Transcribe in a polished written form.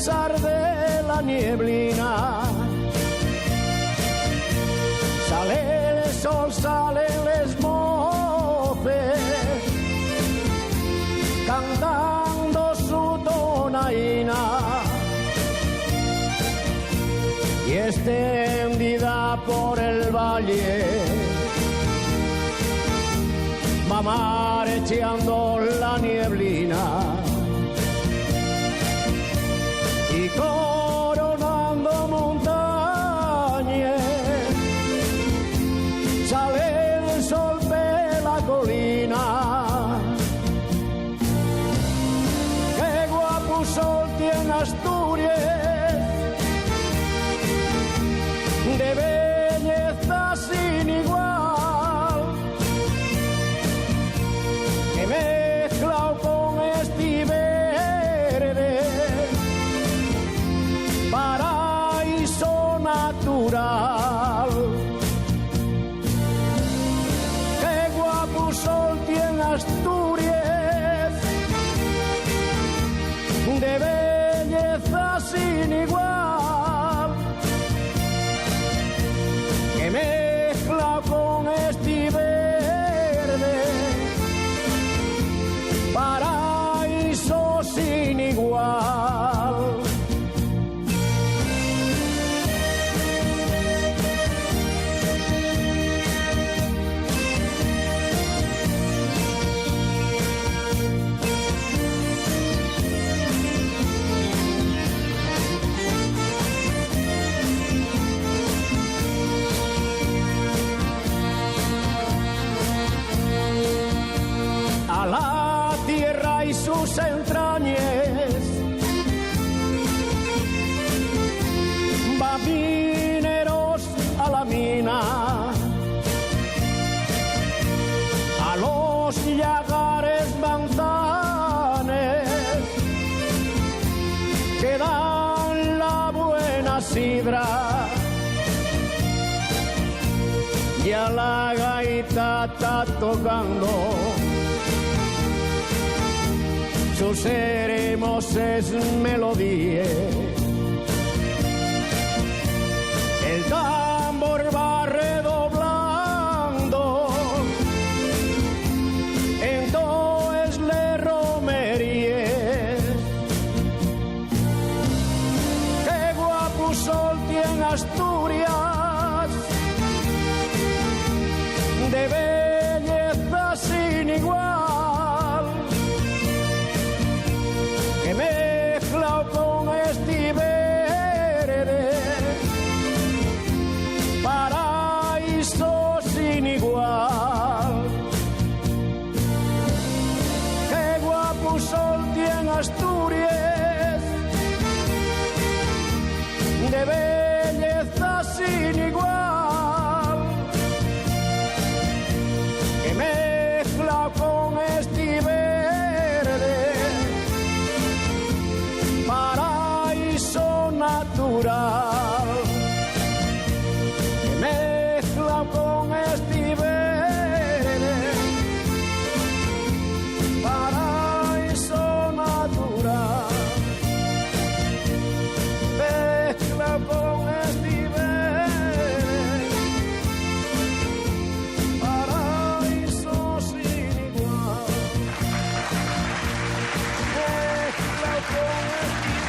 pesar de la nieblina. Sale el sol, salen les moces, cantando su tonaina. Y extendida por el valle va marcheando la nieblina. Y coronando montañas sale el sol de la colina. Qué guapo sol tiene Asturias, de belleza sin igual, que mezclado con este verde, paraíso natural. Qué guapo sol tiene Asturias, de belleza sin igual, que mezcla con este verde, paraíso sin igual. A la tierra y sus entrañas va mineros a la mina, a los llagares manzanes que dan la buena sidra, y a la gaita está tocando sus hermosas melodías. El tambor va redoblando en todas las romerías. Qué guapo sol tiene Asturias, de belleza sin igual, que mezcla con este verde, paraíso sin igual. Qué guapo sol tiene Asturias, de belleza sin igual, que mezcla con este verde, paraíso natural, que mezcla con este verde, paraíso natural, mezcla con este verde, paraíso sin igual, mezcla con este